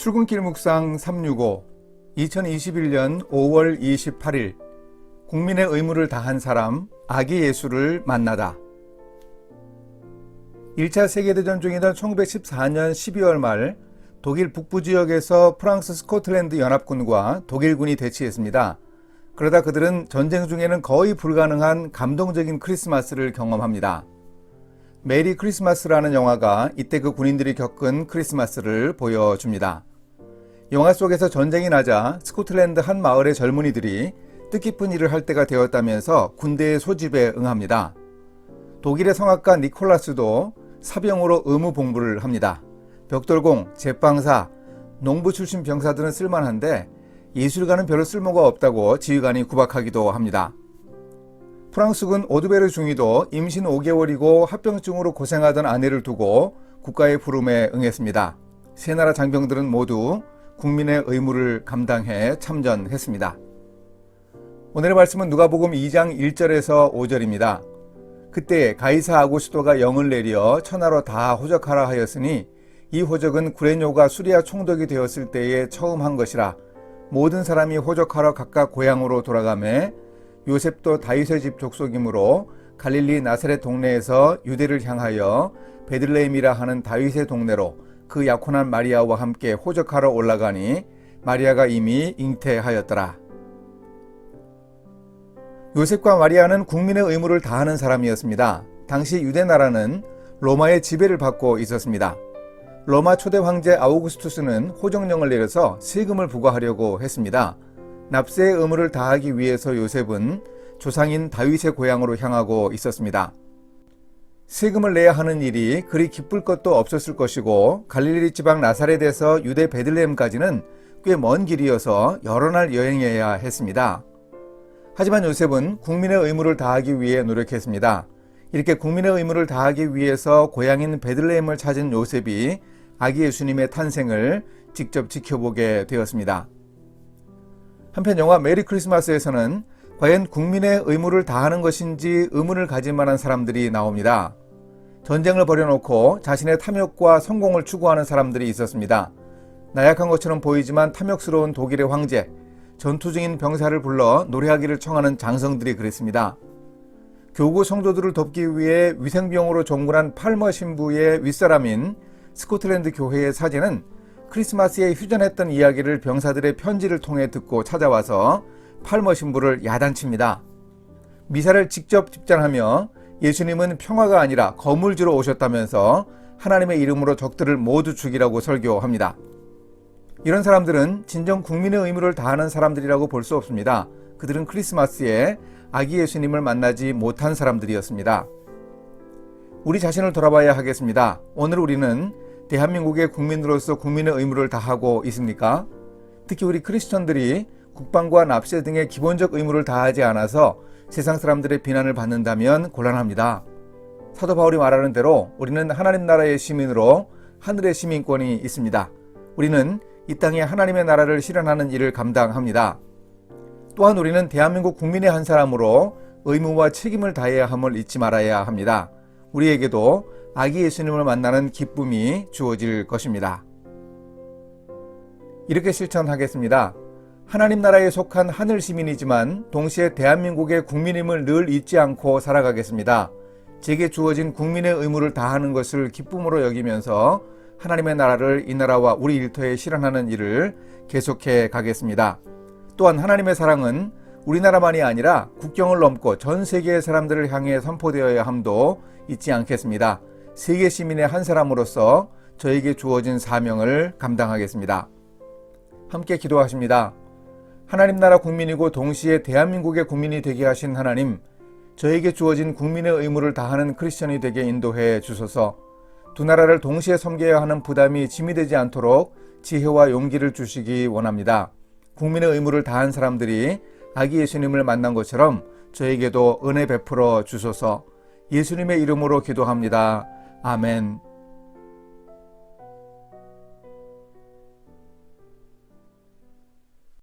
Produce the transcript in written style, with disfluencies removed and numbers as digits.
출근길 묵상 365 2021년 5월 28일 국민의 의무를 다한 사람 아기 예수를 만나다. 1차 세계대전 중이던 1914년 12월 말 독일 북부 지역에서 프랑스 스코틀랜드 연합군과 독일군이 대치했습니다. 그러다 그들은 전쟁 중에는 거의 불가능한 감동적인 크리스마스를 경험합니다. 메리 크리스마스라는 영화가 이때 그 군인들이 겪은 크리스마스를 보여줍니다. 영화 속에서 전쟁이 나자 스코틀랜드 한 마을의 젊은이들이 뜻깊은 일을 할 때가 되었다면서 군대의 소집에 응합니다. 독일의 성악가 니콜라스도 사병으로 의무 봉부를 합니다. 벽돌공, 제빵사, 농부 출신 병사들은 쓸만한데 예술가는 별로 쓸모가 없다고 지휘관이 구박하기도 합니다. 프랑스군 오드베르 중위도 임신 5개월이고 합병증으로 고생하던 아내를 두고 국가의 부름에 응했습니다. 세 나라 장병들은 모두 국민의 의무를 감당해 참전했습니다. 오늘의 말씀은 누가복음 2장 1절에서 5절입니다. 그때 가이사 아구스토가 영을 내려 천하로 다 호적하라 하였으니 이 호적은 구레뇨가 수리아 총독이 되었을 때에 처음 한 것이라. 모든 사람이 호적하러 각각 고향으로 돌아가매 요셉도 다윗의 집 족속이므로 갈릴리 나사렛 동네에서 유대를 향하여 베들레헴이라 하는 다윗의 동네로 그 약혼한 마리아와 함께 호적하러 올라가니 마리아가 이미 잉태하였더라. 요셉과 마리아는 국민의 의무를 다하는 사람이었습니다. 당시 유대 나라는 로마의 지배를 받고 있었습니다. 로마 초대 황제 아우구스투스는 호정령을 내려서 세금을 부과하려고 했습니다. 납세의 의무를 다하기 위해서 요셉은 조상인 다윗의 고향으로 향하고 있었습니다. 세금을 내야 하는 일이 그리 기쁠 것도 없었을 것이고 갈릴리 지방 나사렛에서 유대 베들레헴까지는 꽤 먼 길이어서 여러 날 여행해야 했습니다. 하지만 요셉은 국민의 의무를 다하기 위해 노력했습니다. 이렇게 국민의 의무를 다하기 위해서 고향인 베들레헴을 찾은 요셉이 아기 예수님의 탄생을 직접 지켜보게 되었습니다. 한편 영화 메리 크리스마스에서는 과연 국민의 의무를 다하는 것인지 의문을 가질 만한 사람들이 나옵니다. 전쟁을 벌여놓고 자신의 탐욕과 성공을 추구하는 사람들이 있었습니다. 나약한 것처럼 보이지만 탐욕스러운 독일의 황제, 전투 중인 병사를 불러 노래하기를 청하는 장성들이 그랬습니다. 교구 성도들을 돕기 위해 위생병으로 종군한 팔머 신부의 윗사람인 스코틀랜드 교회의 사제는 크리스마스에 휴전했던 이야기를 병사들의 편지를 통해 듣고 찾아와서 팔머 신부를 야단칩니다. 미사를 직접 집전하며 예수님은 평화가 아니라 검을 주러 오셨다면서 하나님의 이름으로 적들을 모두 죽이라고 설교합니다. 이런 사람들은 진정 국민의 의무를 다하는 사람들이라고 볼 수 없습니다. 그들은 크리스마스에 아기 예수님을 만나지 못한 사람들이었습니다. 우리 자신을 돌아봐야 하겠습니다. 오늘 우리는 대한민국의 국민으로서 국민의 의무를 다하고 있습니까? 특히 우리 크리스천들이 국방과 납세 등의 기본적 의무를 다하지 않아서 세상 사람들의 비난을 받는다면 곤란합니다. 사도 바울이 말하는 대로 우리는 하나님 나라의 시민으로 하늘의 시민권이 있습니다. 우리는 이 땅에 하나님의 나라를 실현하는 일을 감당합니다. 또한 우리는 대한민국 국민의 한 사람으로 의무와 책임을 다해야 함을 잊지 말아야 합니다. 우리에게도 아기 예수님을 만나는 기쁨이 주어질 것입니다. 이렇게 실천하겠습니다. 하나님 나라에 속한 하늘 시민이지만 동시에 대한민국의 국민임을 늘 잊지 않고 살아가겠습니다. 제게 주어진 국민의 의무를 다하는 것을 기쁨으로 여기면서 하나님의 나라를 이 나라와 우리 일터에 실현하는 일을 계속해 가겠습니다. 또한 하나님의 사랑은 우리나라만이 아니라 국경을 넘고 전 세계의 사람들을 향해 선포되어야 함도 잊지 않겠습니다. 세계 시민의 한 사람으로서 저에게 주어진 사명을 감당하겠습니다. 함께 기도하십니다. 하나님 나라 국민이고 동시에 대한민국의 국민이 되게 하신 하나님, 저에게 주어진 국민의 의무를 다하는 크리스천이 되게 인도해 주소서. 두 나라를 동시에 섬겨야 하는 부담이 짐이 되지 않도록 지혜와 용기를 주시기 원합니다. 국민의 의무를 다한 사람들이 아기 예수님을 만난 것처럼 저에게도 은혜 베풀어 주소서. 예수님의 이름으로 기도합니다. 아멘.